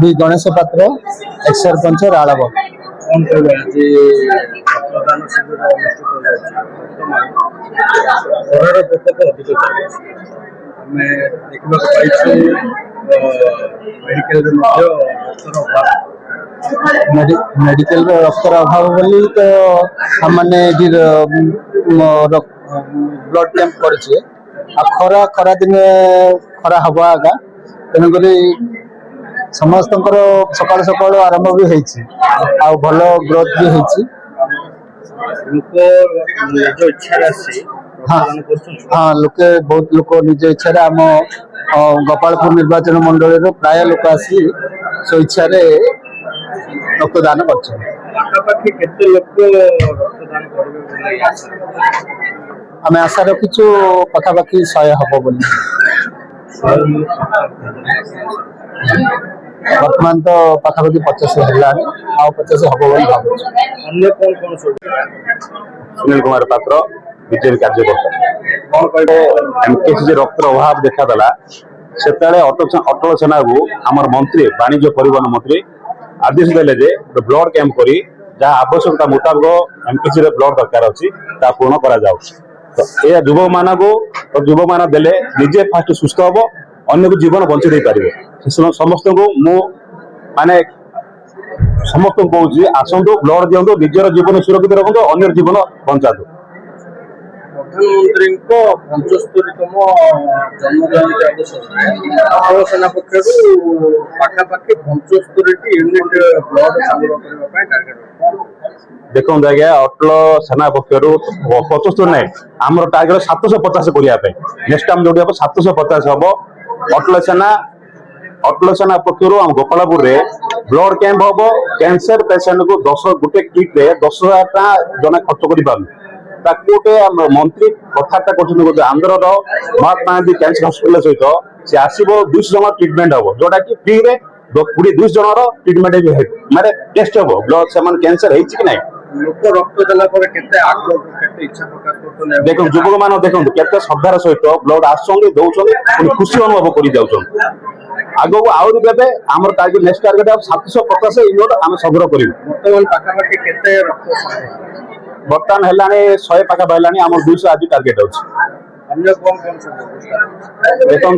B Ganesh पात्र x sarpanch राड़ब। कौन कहबे जे रक्तदान शिविर अनुष्ठित हो घरर प्रकोप अधिक चलुछि आमे देखा पाइछु मेडिकल रक्तर अभाव मेडिकल रक्तर अभाव बोली तो हमने ब्लड कैंप करे खरा खरा दिन खरा हवा आगा तेणुक समस्त सकाल सकाल आरंभ भी होती भल ग्रोथ भी होती। हाँ हाँ लोके बहुत लोक निज इच्छा आम गोपालपुर निर्वाचन मंडल प्राय लोक आसी स्वेच्छा रक्तदान कर आम आशा रखीचु पखापाखि 100 हम बोली। वर्तमान तो पखापाखि 50 है 50 हम बोली भाव। सुनील कुमार पात्र बीजेपी कार्यकर्ता कौन कहे एमकेसी रक्त अभाव देखादेला से अटल सेना को आमर मंत्री वाणिज्य परिवहन मंत्री आदेश देले जे ब्लड कैंप करी जहाँ आवश्यकता मुताबक एमकेसी ब्लड दरकार अच्छी पूर्ण करा जाउछि। तो यह युवक मान को युवक मान देले निजे फास्ट सुस्थ हम अन्य को जीवन बंची दे पारे समस्त को मु माने समस्त कहूँ आसतु ब्लड दिंतु निजर जीवन सुरक्षित रखु अन्य जीवन बंचातु। प्रधानमंत्री 75तम जन्म जयंती अवसर अटल सेना पक्ष पाखापाखि 75 यूनिट ब्लड संग्रह करने टार्गेट देखो आज्ञा अटल सेना पक्ष 75 ना आम टार्गेट 750 करने नेक्स्ट टाइम जो 750 हम अटल सेना पक्ष गोपालपुर रे ब्लड कैंप हम कैंसर पेसेंट को 10 गोटे किट रे 10,000 टका जने खर्च कर पार गोटे मंत्री कथबार्ता कर आंध्र महात्मा गांधी कैंसर हॉस्पिटल सहित सी आसो 200 जन ट्रिटमेंट हम जोटा कि फ्री रे 200 जन ट्रिटमेंट माने टेस्ट हम ब्लड से कैंसर है कि नहीं लोक रक्त देला पर केते आग्रह केते इच्छा प्रकाश करते देखो युवक मान देखो केते श्रद्धार सहित ब्लड आसुँच दौरान खुशी अनुभव कर जाऊँ आगो को आहरी देवे आम टार्गेट नेक्स्ट टार्गेट 750 यूनिट आम संग्रह करूँ। बर्तमान है 100 पाखा है आम 200 आज टार्गेट अच्छे देखो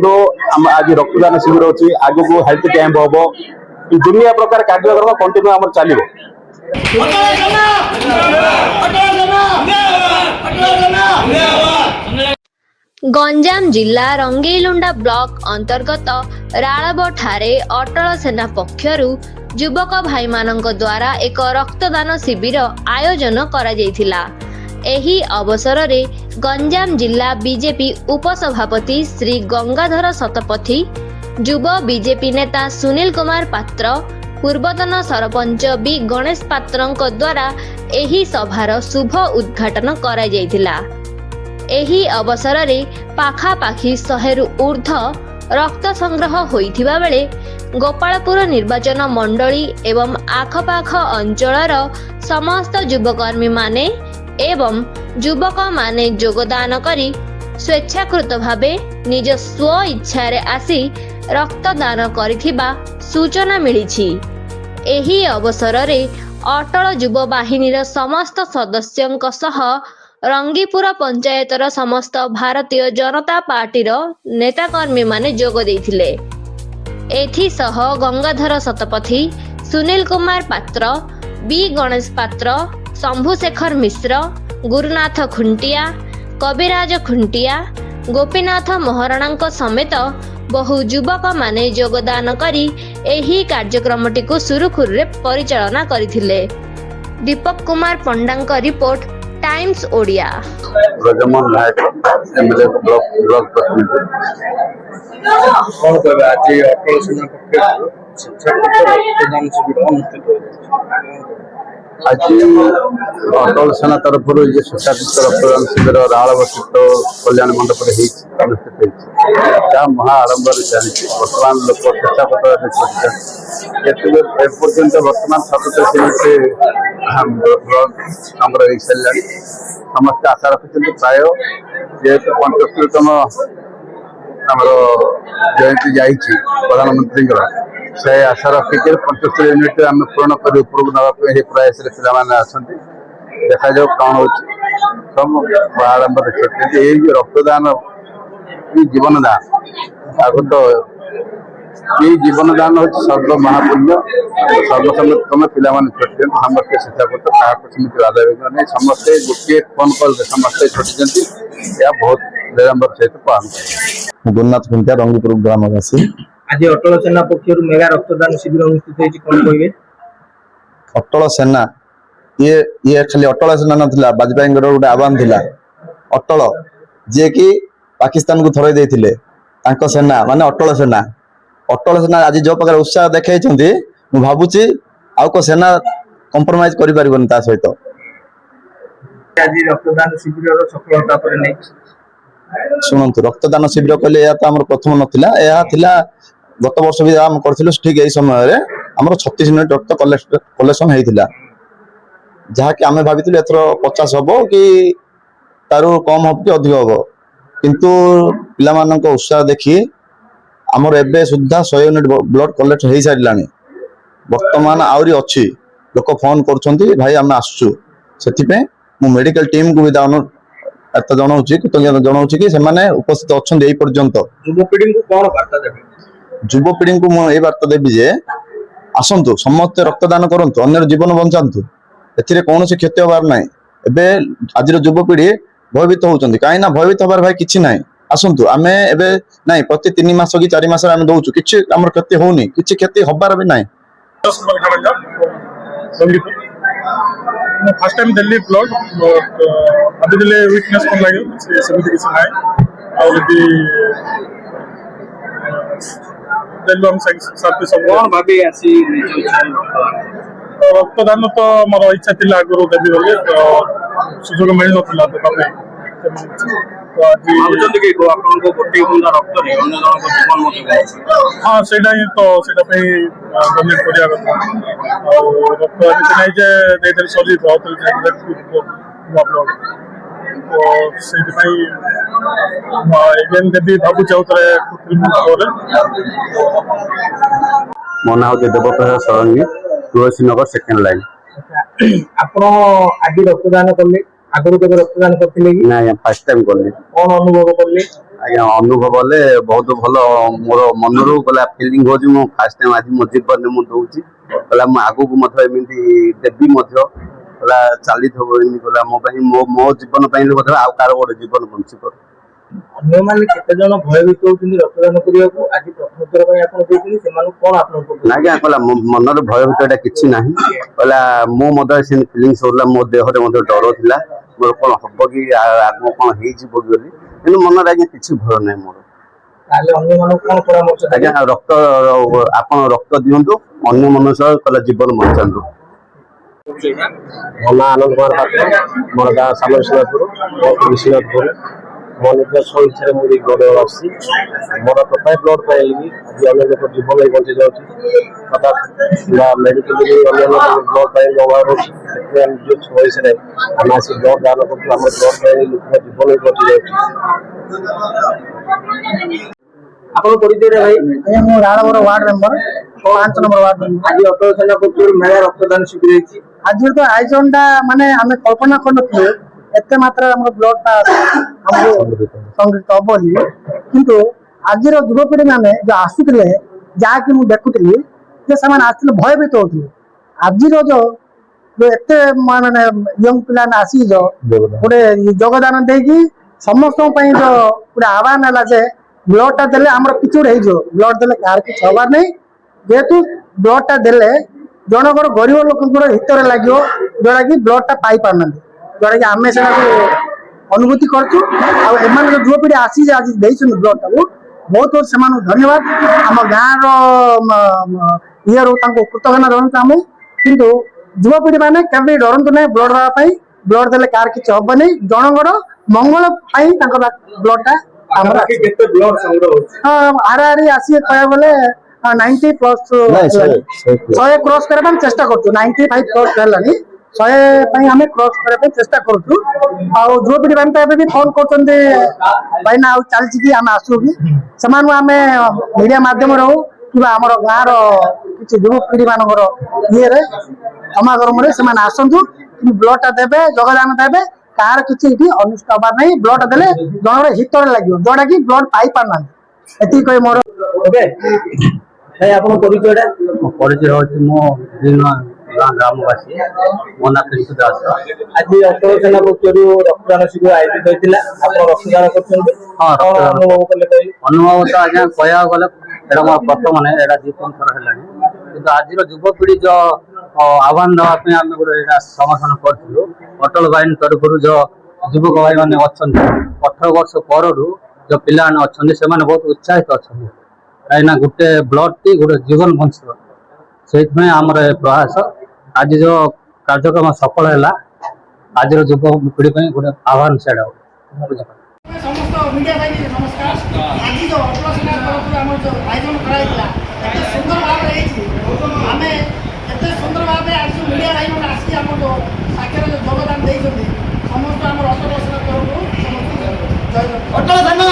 आज रक्तदान शिविर अच्छी आग को हेल्थ कैंप हम दुनिया प्रकार कार्यक्रम कंटिन्यू आम चलो। गंजाम जिला रंगेलुंडा ब्लॉक अंतर्गत राळब ठारे अटल सेना पक्षरु युवक भाई मानक द्वारा एक रक्तदान शिविर आयोजन करा जायथिला। एही अवसर रे गंजाम जिला बीजेपी उपसभापति श्री गंगाधर शतपथी, युव बीजेपी नेता सुनील कुमार पात्र, पूर्वतन सरपंच बी गणेश पात्रଙ୍କ द्वारा एही सभार शुभ उद्घाटन करा जायथिला। एही अवसर रे पाखापाखि 100 रु ऊर्ध्व रक्त संग्रह होइथिबा बेले गोपालपुर निर्वाचन मंडली एवं आखपाख अंचलर समस्त युवकर्मी माने एवं युवक माने योगदान करी स्वेच्छाकृत भावे निज स्व इच्छा रे आसी रक्तदान करिथिबा सूचना मिलिछि। एही अवसर रे अटल युव बाहिनीर समस्त सदस्यंक सह रंगीपुर पंचायतर समस्त भारतीय जनता पार्टीर नेताकर्मी माने जोग देइथिले। एथि सह गंगाधर शतपथी, सुनील कुमार पात्र, बी गणेश पात्र, शंभुशेखर मिश्र, गुरुनाथ खुंटिया, कविराज खुंटिया, गोपीनाथ महाराणांक समेत बहु युवक माने योगदान करी एही कार्यक्रमटी को सुरुखुरु रे परिचालना करिथिले। Deepak Kumar पंडांक report, times Odia. ब्रजमोहन नायक एमएलए ब्लॉक प्रतिनिधि कौन कहबे आज अटल सेना पक्ष रक्तदान शिविर अनुष्ठित आज अटल सेना तरफ ये स्वेच्छाकृत रक्तदान शिविर राळब स्थित कल्याण मंडप अनुष्ठित होता महा आरंभ चलती बर्तमान लोक चेष्टा बर्तमान 37 यूनिट संग्रह हो सारा समस्त आशा रखिंट प्राय जेहेतु 75तम जयंती जा प्रधानमंत्री से आशा रखिक 75 यूनिट आम पूर्ण कर उपरକୁ नवा प्रयास पे देखा जाऊ कौन हो आरंभ देखते रक्तदान जीवन दान आग तो ये जीवन दान हूँ सर्व महापुण्य सर्वसमतम पिला छोटी समस्ते शिक्षा करते क्या आदाय नहीं समस्ते गोटे फोन कॉल समस्ते छोटी या बहुत विलंबर सहित पालन गुरुनाथ खुंटा रंगीपुर ग्रामवासी आज अटल सेना पक्षर मेगा रक्तदान शिविर अनुष्ठित होती कौन कहे अटल सेना ये खाली अटल सेना नथिला वाजपेयी गोटे आह्वान थिला अटल जे कि पाकिस्तान को थरई देथिले तांको सेना माने अटल सेना आज जो प्रकार उत्साह देखै छथि मु भाबुची आउ को सेना कंप्रोमाइज करि परिबन ता सहित आज रक्तदान शिविर सफलता पर नहीं शुणु रक्तदान शिविर कहले या तो हमर प्रथम नथिला या थिला गत वर्ष भी हम करथिलु ठीक एई समय रे हमर 36 यूनिट रक्त कलेक्शन हेइथिला जहा कि आमे भाबिथिलु एथरो 50 हबो कि तारु कम हबो कि अधिक हबो किंतु पिला मानक उत्साह देखि हमर एबे सुद्धा 100 यूनिट ब्लड कलेक्ट हेइ सारिलानी वर्तमान आउरी अछि लोक फोन करछंती भाई हम आसछु सेति पे मु मेडिकल टीम को भी दानो एत जनाउछि कृतज्ञता जनाउछि कि सेमाने उपस्थित अछंती एई पर्यंत युवपीढ़ी को कौन वार्ता देबे युवपीढ़ी को मु ए वार्ता देबी जे आसंतु समस्त रक्तदान करंतु अन्य जीवन बंचांतु एथिरे कोनोसी क्षति होबार नाही एबे आजिर युवपीढ़ी भयभीत होउचंती काई ना भयभीत होबार भाई किछि नाही आसंतु आमे एबे नाही प्रति 3 मास कि 4 मास आमे दउछु किछि हमर क्षति होउनी किछि क्षति होबार भी नाही फर्स्ट टाइम दिल्ली ब्लड अभी दिल्ली वीकनेस कौन लगे सेମିତି କିଛି ନାହିଁ ଆଉ ଯଦି दिल्ली हम साथी सब कौन भाभी आसी रक्तदान तो मोर इच्छा थिला आगु देबी बोले तो सुযোগ मिल नथिला तो तबे तो आज भावुचंदी कि आपन को गोटे बुंदा रक्त रे अन्य जन को जीवन मत हाँ सेटा ही तो सेटा पे डोनेट करिया କଥା और रक्त एमती नहीं जे देदर सरी बहुत ब्लड तो सेति भाई एगेन देबी भाबु चाउतरे कृत्रिम करे मो ना होते देवप्रसाद सरंगी तुलसी नगर सेकेंड लाइन आपण आज रक्तदान करले आगु के रक्तदान करथिले कि ना फर्स्ट टाइम करले कौन अनुभव करले आज्ञा अनुभव ले बहुत भलो मोर मनरू गला फीलिंग हो मो फर्स्ट टाइम आज मो जीवन मु दउची गला मु आगु को मथ एमिति देबी मथ गला चालित हो एमि गला मो पई मो जीवन पई मथ आ कार गोटे जीवन बंची कर अन्य माने केते जन भयभीत होउथिनि रक्तदान करिया को आज प्रथम थर पई आपण देथिनि सेमानु कोन आपण को ना क्या गला मनर भय भीतर किछि नाही गला मो मदर सिन फीलिंग्स होला मो देह रे मदर डर थिला मोर कोन हबो कि आगु कोन हेइ जिवो बोली किंतु मनर आगे किछि भय नै मोर ताले अन्य मानु कोन परामर्श आज्ञा रक्त आपण रक्त दियंतु अन्य मनुष्य कला जीवन बंचांतु मना आनंद कुमार पात्र मोर गाँ सामरसिंहपुर विश्वनाथपुर मो निज स्वेच्छा मुझे ब्लड आसी मोर प्रथम ब्लड पाइली आज अन्य लोक जीवन बंची जाऊँगी अर्थात मेडिकल अन्य ब्लड पाई अभाव रोज चॉइस आम आसी ब्लड दान कर ब्लड पाई लोक जीवन बंची जाऊँगी आपण परिचय रे भाई मो राणबर ward member 5 number ward member आज अटल सेना पक्षर मेगा रक्तदान शिविर हेछि आज तो आयोजनटा माने आमे कल्पना करनथिले एते मात्रा हमर ब्लड ता हमको संग्रहित होबोली किंतु आजिर युवपीढ़ी माने जो आसुतिले जाकि मु देखुतिली जे समान आसले भयभीत होतिले आजिर जो एते माने यंग पिला आसी जो गोटे योगदान देकी समस्त पई जो पूरा आह्वान हला जे ब्लड टा देले हमर किछु रहि जो ब्लड देले कार किछु हबार नै जेतु ब्लड टा देले जनकर गरीब लोकଙ୍କର हितरे लागियो जोड़ा कि ब्लड टा पाई पारना जोड़ा कि आमे सेना अनुभूति करछु आ एमान जो युवपीढ़ी आसी जे आज देइछन ब्लड टा बहुत बहुत सेमान धन्यवाद हम गाँ रो इयर तांको कृतज्ञता रहन हम किंतु युवपीढ़ी माने केबे डरंतु नै ब्लड रा पाई ब्लड देले कार किछु हबो नै जनकर मंगल पाई तांको ब्लड टा हमरा केते ब्लड संग्रह होछि आरारी आसी कहया बोले 90 प्लस 100 क्रॉस करबा चेष्टा करछु 95 प्लस हेलानी 100 पई हमें क्रॉस करबा चेष्टा करछु आ जो भी बांता एबे भी फोन करछन दे भाई ना चलछि कि हम आसु कि समान हमें मीडिया माध्यम रहू କିମ୍ବା ଆମର ଗାଁର କିଛି ଯୁବପିଢ଼ି ମାନଙ୍କର ଇଏରେ ସମାଗମରେ ସେମାନେ ଆସନ୍ତୁ, କିନ୍ତୁ ବ୍ଲଡଟା ଦେବେ, ଯୋଗଦାନ ଦେବେ। କାହାର କିଛି ଏଠି ଅନିଷ୍ଟ ହବାର ନାହିଁ। ବ୍ଲଡ ଦେଲେ ଜଣର ହିତରେ ଲାଗିବ, ଯୋଉଟା କି ବ୍ଲଡ ପାଇ ପାରୁନାହାନ୍ତି। ଏତିକି କହି ମୋର ଓକେ ଭାଇ ଆପଣଙ୍କ ପରିଚୟଟା? ପରିଚୟ ହେଉଛି ମୁଁ ଗାଁ ଗ୍ରାମବାସୀ ମୋ ନାଁ ପ୍ରିନ୍ସୁ ଦାସ। ଆଜି ଅଟଳ ସେନା ପକ୍ଷରୁ ରକ୍ତଦାନ ଶିବିର ଆୟୋଜିତ ହେଇଥିଲା, ଆପଣ ରକ୍ତଦାନ କରୁଛନ୍ତି, ହଁ, କଣ ରକ୍ତଦାନ। ଅନୁଭବ କଲେ କହିଲେ? ଅନୁଭବ ତ ଆଜ୍ଞା କହିବାକୁ ଗଲେ ଏଇଟା ମୋର ପ୍ରଥମ ନାହିଁ, ଏଇଟା 2-3 ଥର ହେଲାଣି। କିନ୍ତୁ ଆଜିର ଯୁବପିଢ଼ି ଯୋଉ ଆହ୍ୱାନ ଦେବା ପାଇଁ ଆମେ ଗୋଟେ ଏଇଟା ସମର୍ଥନ କରିଥିଲୁ। ଅଟଳ ବାହିନୀ ତରଫରୁ ଯୋଉ ଯୁବକ ଭାଇମାନେ ଅଛନ୍ତି 18 ବର୍ଷ ପରରୁ ଯୋଉ ପିଲାମାନେ ଅଛନ୍ତି ସେମାନେ ବହୁତ ଉତ୍ସାହିତ ଅଛନ୍ତି, କାହିଁକିନା ଗୋଟେ ବ୍ଲଡଟି ଗୋଟେ ଜୀବନ ବଞ୍ଚିବ। ସେଇଥିପାଇଁ ଆମର ଏ ପ୍ରୟାସ। ଆଜି ଯୋଉ କାର୍ଯ୍ୟକ୍ରମ ସଫଳ ହେଲା, ଆଜିର ଯୁବପିଢ଼ି ପାଇଁ ଗୋଟେ ଆହ୍ୱାନ ସେଇଟା। ସମସ୍ତ ମିଡ଼ିଆ ଭାଇ ନମସ୍କାର। ଆଜି ଯେଉଁ ଅଟଳ ସେନା ତରଫରୁ ଆମର ଯେଉଁ ଆୟୋଜନ କରାଯାଇଥିଲା ଏତେ ସୁନ୍ଦର ଭାବରେ ହେଇଛି। ଆମେ ଏତେ ସୁନ୍ଦର ଭାବେ ଆଜି ମିଡ଼ିଆ ଭାଇମାନେ ଆସିକି ଆମର ଯେଉଁ ପାଖରେ ଯୋଗଦାନ ଦେଇଛନ୍ତି, ସମସ୍ତ ଆମର ଅଟଳ ସେନା ତରଫରୁ ସମସ୍ତଙ୍କୁ ଜୟ ଜଗନ୍ନାଥ। ଅଟଳ ସେନା